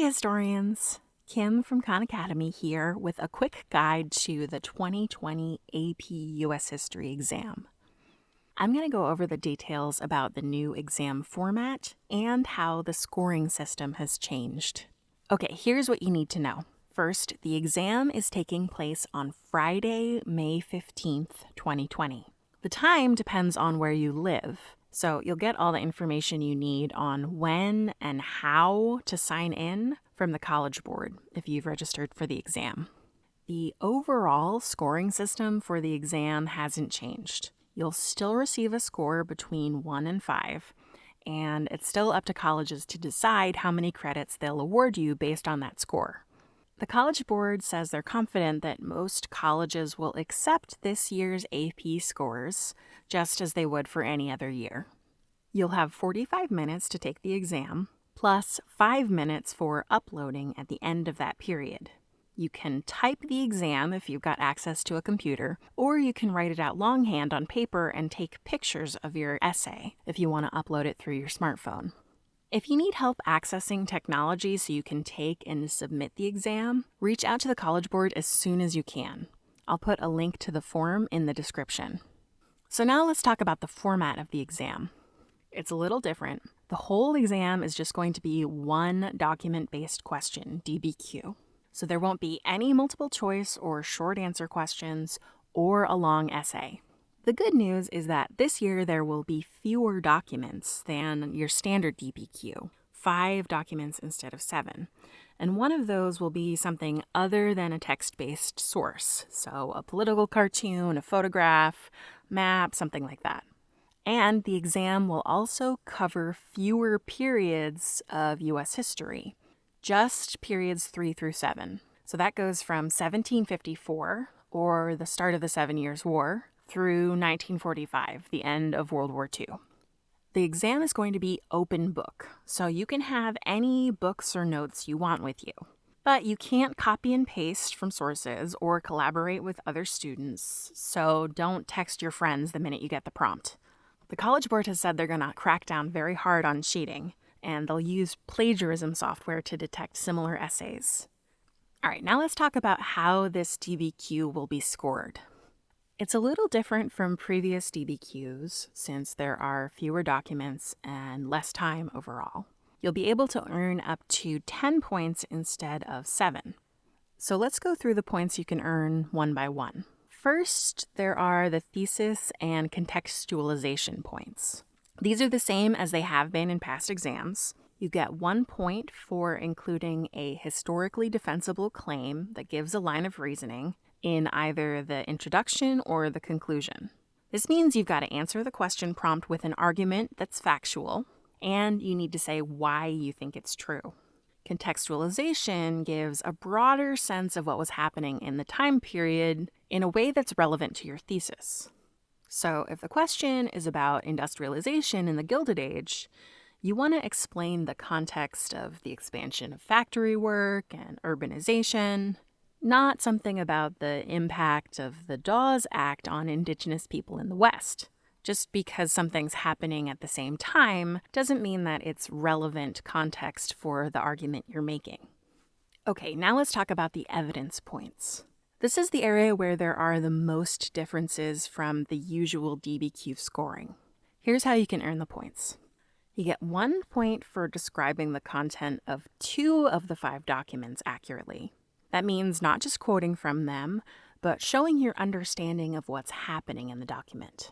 historians! Kim from Khan Academy here with a quick guide to the 2020 AP US History exam. I'm going to go over the details about the new exam format and how the scoring system has changed. Okay, here's what you need to know. First, the exam is taking place on Friday, May 15th, 2020. The time depends on where you live, so you'll get all the information you need on when and how to sign in from the College Board if you've registered for the exam. The overall scoring system for the exam hasn't changed. You'll still receive a score between 1 and 5, and it's still up to colleges to decide how many credits they'll award you based on that score. The College Board says they're confident that most colleges will accept this year's AP scores just as they would for any other year. You'll have 45 minutes to take the exam, plus 5 minutes for uploading at the end of that period. You can type the exam if you've got access to a computer, or you can write it out longhand on paper and take pictures of your essay if you want to upload it through your smartphone. If you need help accessing technology so you can take and submit the exam, reach out to the College Board as soon as you can. I'll put a link to the form in the description. So now let's talk about the format of the exam. It's a little different. The whole exam is just going to be one document-based question, DBQ. So there won't be any multiple choice or short answer questions or a long essay. The good news is that this year there will be fewer documents than your standard DBQ, 5 documents instead of 7. And one of those will be something other than a text-based source, so a political cartoon, a photograph, map, something like that. And the exam will also cover fewer periods of U.S. history, just periods 3 through 7. So that goes from 1754, or the start of the 7 Years' War, through 1945, the end of World War II. The exam is going to be open book, so you can have any books or notes you want with you. But you can't copy and paste from sources or collaborate with other students, so don't text your friends the minute you get the prompt. The College Board has said they're going to crack down very hard on cheating, and they'll use plagiarism software to detect similar essays. All right, now let's talk about how this DBQ will be scored. It's a little different from previous DBQs since there are fewer documents and less time overall. You'll be able to earn up to 10 points instead of 7. So let's go through the points you can earn one by one. First, there are the thesis and contextualization points. These are the same as they have been in past exams. You get 1 point for including a historically defensible claim that gives a line of reasoning in either the introduction or the conclusion. This means you've got to answer the question prompt with an argument that's factual, and you need to say why you think it's true. Contextualization gives a broader sense of what was happening in the time period in a way that's relevant to your thesis. So if the question is about industrialization in the Gilded Age, you want to explain the context of the expansion of factory work and urbanization, not something about the impact of the Dawes Act on Indigenous people in the West. Just because something's happening at the same time doesn't mean that it's relevant context for the argument you're making. Okay, now let's talk about the evidence points. This is the area where there are the most differences from the usual DBQ scoring. Here's how you can earn the points. You get 1 point for describing the content of 2 of the 5 documents accurately. That means not just quoting from them, but showing your understanding of what's happening in the document.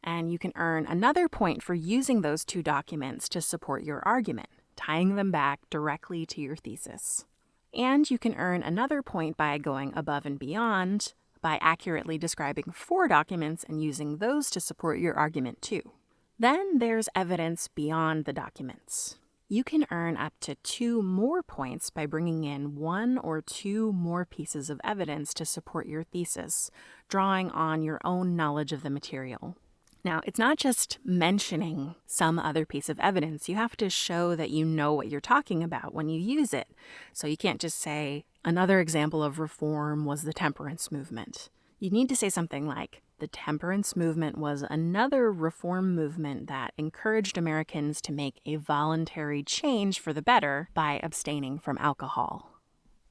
And you can earn another point for using those 2 documents to support your argument, tying them back directly to your thesis. And you can earn another point by going above and beyond by accurately describing 4 documents and using those to support your argument too. Then there's evidence beyond the documents. You can earn up to 2 more points by bringing in 1 or 2 more pieces of evidence to support your thesis, drawing on your own knowledge of the material. Now, it's not just mentioning some other piece of evidence. You have to show that you know what you're talking about when you use it. So you can't just say, another example of reform was the temperance movement. You need to say something like, The temperance movement was another reform movement that encouraged Americans to make a voluntary change for the better by abstaining from alcohol.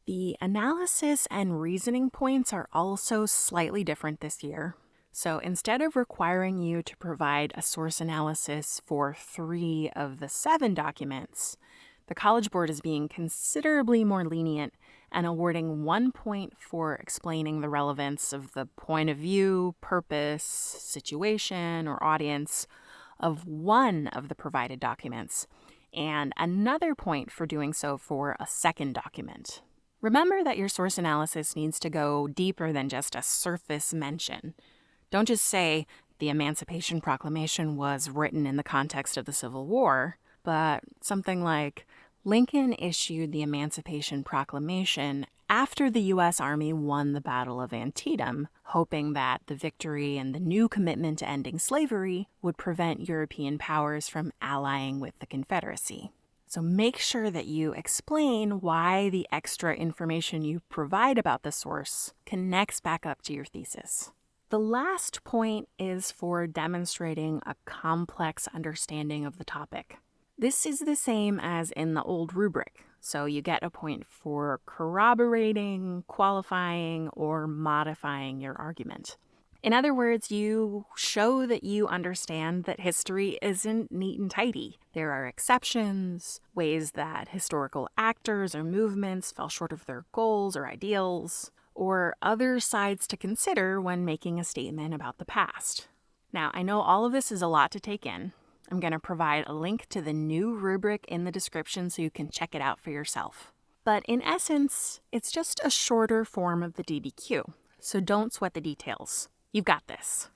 The analysis and reasoning points are also slightly different this year. So instead of requiring you to provide a source analysis for 3 of the 7 documents, the College Board is being considerably more lenient and awarding 1 point for explaining the relevance of the point of view, purpose, situation, or audience of one of the provided documents, and another point for doing so for a second document. Remember that your source analysis needs to go deeper than just a surface mention. Don't just say the Emancipation Proclamation was written in the context of the Civil War, but something like Lincoln issued the Emancipation Proclamation after the U.S. Army won the Battle of Antietam, hoping that the victory and the new commitment to ending slavery would prevent European powers from allying with the Confederacy. So make sure that you explain why the extra information you provide about the source connects back up to your thesis. The last point is for demonstrating a complex understanding of the topic. This is the same as in the old rubric, so you get a point for corroborating, qualifying, or modifying your argument. In other words, you show that you understand that history isn't neat and tidy. There are exceptions, ways that historical actors or movements fell short of their goals or ideals, or other sides to consider when making a statement about the past. Now, I know all of this is a lot to take in. I'm going to provide a link to the new rubric in the description so you can check it out for yourself. But in essence, it's just a shorter form of the DBQ, so don't sweat the details. You've got this.